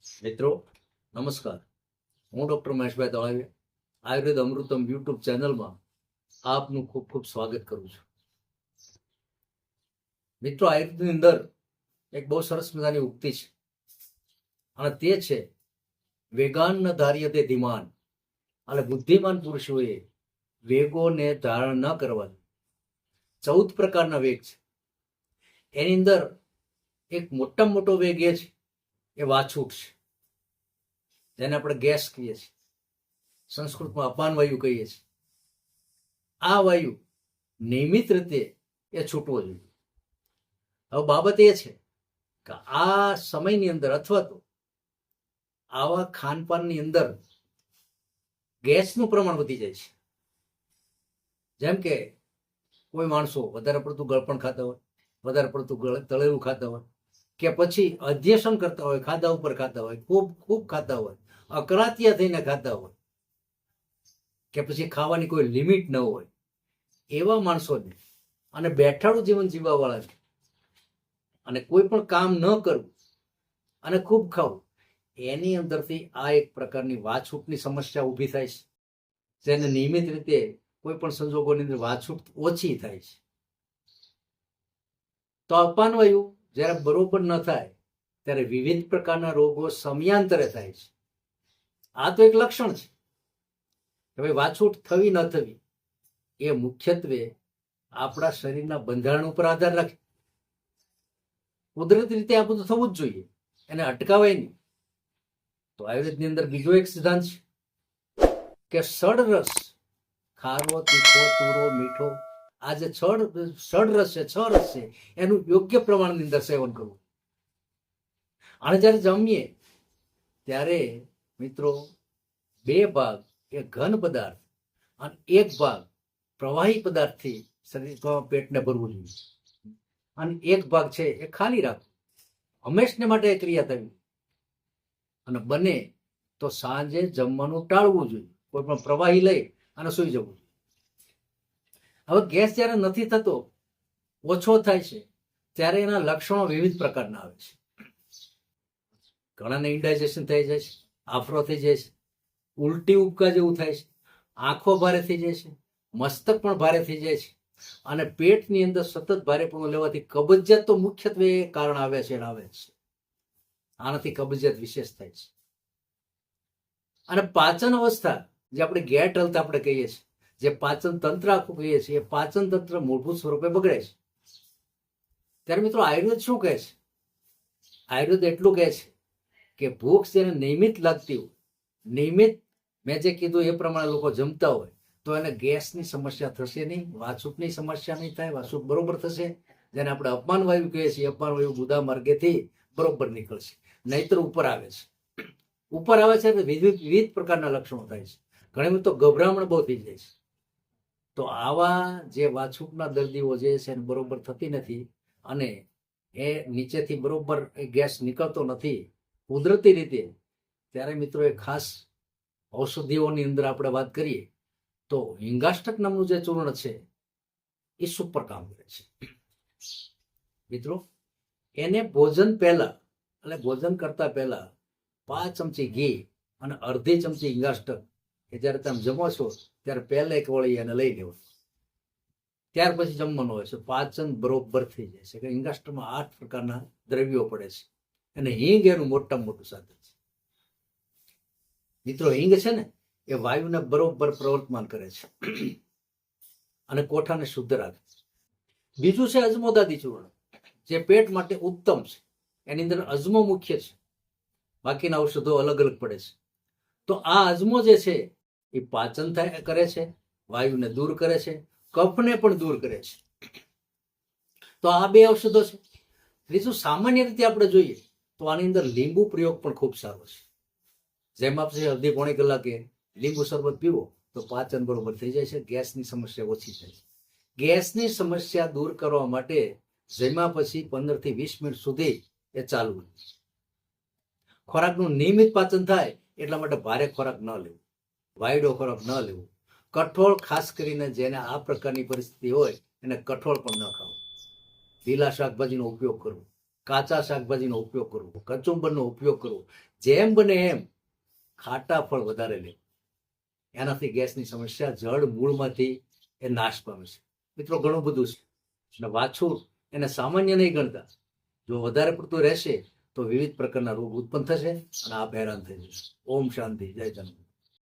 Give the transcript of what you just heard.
મિત્રો નમસ્કાર, હું ડૉક્ટર મહેશભાઈ દળાવીયા આયુર્વેદ અમૃતમ યુટ્યુબ ચેનલમાં આપનું ખૂબ ખૂબ સ્વાગત કરું છું. મિત્રો, આયુર્વેદની અંદર એક બહુ સરસ મજાની ઉક્તિ છે અને તે છે વેગાન ન ધાર્યતે ધીમાન. અને બુદ્ધિમાન પુરુષોએ વેગોને ધારણ ન કરવા. 14 પ્રકારના વેગ છે. એની અંદર એક મોટામાં મોટો વેગ એ છે એ વાછૂટ છે, જેને આપણે ગેસ કહીએ છીએ, સંસ્કૃતમાં અપાન વાયુ કહીએ છીએ. આ વાયુ નિયમિત રીતે એ છૂટવો જોઈએ. હવે બાબત એ છે કે આ સમયની અંદર અથવા તો આવા ખાનપાનની અંદર ગેસનું પ્રમાણ વધી જાય છે. જેમ કે કોઈ માણસો વધારે પડતું ગળપણ ખાતા હોય, વધારે પડતું તળેલું ખાતા હોય, કે પછી અધ્યસન કરતા હોય, ખાધા ઉપર ખાતા હોય, ખૂબ ખૂબ ખાતા હોય, અકળાતિયા થઈને ખાતા હોય, કે પછી ખાવાની કોઈ લિમિટ ન હોય, એવા માણસોને અને બેઠાડું જીવન જીવવાવાળાને અને કોઈ પણ કામ ન કરવું અને ખૂબ ખાવું, એની અંદરથી આ એક પ્રકારની વાછૂટની સમસ્યા ઊભી થાય છે. જેને નિયમિત રીતે કોઈ પણ સંજોગોની અંદર વાછૂટ ઓછી થાય છે. તો અપાન વાયુ જ્યારે બરોબર ન થાય ત્યારે વિવિધ પ્રકારના રોગો સમયાંતરે થાય છે. આ તો એક લક્ષણ છે કે ભાઈ વાછૂટ થવી ન થવી એ મુખ્યત્વે આપણા શરીરના બંધારણ ઉપર આધાર રાખે. કુદરતી રીતે આ બધું થવું જ જોઈએ, એને અટકાવાય નહીં. તો આયુર્વેદની અંદર બીજો એક સિદ્ધાંત છે કે ષડરસ, ખારો, તીખો, તુરો, મીઠો, આ જે ષડરસ છે, 6 રસ છે, એનું યોગ્ય પ્રમાણની અંદર સેવન કરવું. અને જ્યારે જમીએ ત્યારે મિત્રો 2 ભાગ એ ઘન પદાર્થ અને 1 ભાગ પ્રવાહી પદાર્થથી શરીર પેટને ભરવું જોઈએ અને 1 ભાગ છે એ ખાલી રાખવું. હંમેશને માટે એ ક્રિયા થવી. અને બને તો સાંજે જમવાનું ટાળવું જોઈએ, કોઈ પણ પ્રવાહી લઈ અને સૂઈ જવું જોઈએ. હવે ગેસ જ્યારે નથી થતો, ઓછો થાય છે, ત્યારે એના લક્ષણો વિવિધ પ્રકારના આવે છે. ઘણાને ઇન્ડાઇજેશન થઈ જાય છે, આફરો થઈ જાય છે, ઉલટી ઉપકા જેવું થાય છે, આંખો ભારે થઈ જાય છે, મસ્તક પણ ભારે થઈ જાય છે, અને પેટની અંદર સતત ભારેપણું લેવાથી કબજિયાત તો મુખ્યત્વે કારણ આવે છે. આનાથી કબજિયાત વિશેષ થાય છે. અને પાચન અવસ્થા, જે આપણે ગેટ હેલ્થ આપણે કહીએ છીએ, જે પાચન તંત્ર આખું કહીએ છીએ, એ પાચન તંત્ર મૂળભૂત સ્વરૂપે બગડે છે. ત્યારે મિત્રો આયુર્વેદ શું કહે છે? આયુર્વેદ એટલું કહે છે કે ભૂખ જેને નિયમિત લાગતી હોય, નિયમિત મેં જે કીધું એ પ્રમાણે લોકો જમતા હોય, તો એને ગેસની સમસ્યા થશે નહીં, વાછૂટની સમસ્યા નહીં થાય, વાછૂટ બરોબર થશે. જેને આપણે અપમાન વાયુ કહીએ છીએ, અપમાન વાયુ ગુદા માર્ગેથી બરોબર નીકળશે. નહીતર ઉપર આવે છે. ઉપર આવે છે એટલે વિવિધ પ્રકારના લક્ષણો થાય છે. ઘણી વખત તો ગભરામણ બહુ થઈ જાય છે. તો આવા જે વાછૂટના દર્દીઓ જે છે એને બરોબર થતી નથી અને એ નીચેથી બરોબર એ ગેસ નીકળતો નથી કુદરતી રીતે, ત્યારે મિત્રો એ ખાસ ઔષધિઓની અંદર આપણે વાત કરીએ તો હિંગાષ્ટક નામનું જે ચૂર્ણ છે એ સુપર કામ કરે છે. મિત્રો, એને ભોજન પહેલા એટલે ભોજન કરતા પહેલા 5 ચમચી ઘી અને અડધી ચમચી હિંગાષ્ટક કે જ્યારે તમે જમો છો ત્યારે પહેલા એક વળી એને લઈ લેવું, ત્યાર પછી જમવાનું હોય છે. પાચન બરોબર થઈ જાય છે. કે હિંગાષ્ટકમાં 8 પ્રકારના દ્રવ્યો પડે છે અને હિંગ એનું મોટામાં મોટું સાધન છે. મિત્રો, હિંગ છે ને એ વાયુને બરોબર પ્રવર્તમાન કરે છે અને કોઠાને શુદ્ધ રાખે છે. બીજું છે અજમોદાદી ચૂર્ણ, જે પેટ માટે ઉત્તમ છે. એની અંદર અજમો મુખ્ય છે, બાકીના ઔષધો અલગ અલગ પડે છે. તો આ અજમો જે છે એ પાચન કરે છે, વાયુને દૂર કરે છે, કફને પણ દૂર કરે છે. તો આ 2 ઔષધો છે. ત્રીજું, સામાન્ય રીતે આપણે જોઈએ તો આની અંદર લીંબુ પ્રયોગ પણ ખૂબ સારો છે. જેમ આપણે અડધી પોણી કલાકે લીંબુ શરબત પીવો તો પાચન બરોબર થઈ જાય છે, ગેસની સમસ્યા ઓછી થાય છે. ગેસની સમસ્યા દૂર કરવા માટે જમ્યા પછી 15 થી 20 મિનિટ સુધી એ ચાલવું. ખોરાકનું નિયમિત પાચન થાય એટલા માટે ભારે ખોરાક ન લેવો, વાયડો ખોરાક ન લેવો. કઠોળ, ખાસ કરીને જેને આ પ્રકારની પરિસ્થિતિ હોય એને કઠોળ પણ ન ખાવું. લીલા શાકભાજીનો ઉપયોગ કરવો, કાચા શાકભાજીનો ઉપયોગ કરવો, કચુંબરનો ઉપયોગ કરવો, જેમ બને એમ ખાટા ફળ વધારે લે. એનાથી ગેસની સમસ્યા જડ મૂળમાંથી એ નાશ પામે છે. મિત્રો, ઘણું બધું છે અને વાછુર એને સામાન્ય નહીં ગણતા. જો વધારે પડતું રહેશે તો વિવિધ પ્રકારના રોગ ઉત્પન્ન થશે અને આપ હેરાન થઈ જશે. ઓમ શાંતિ. જય જન્મ.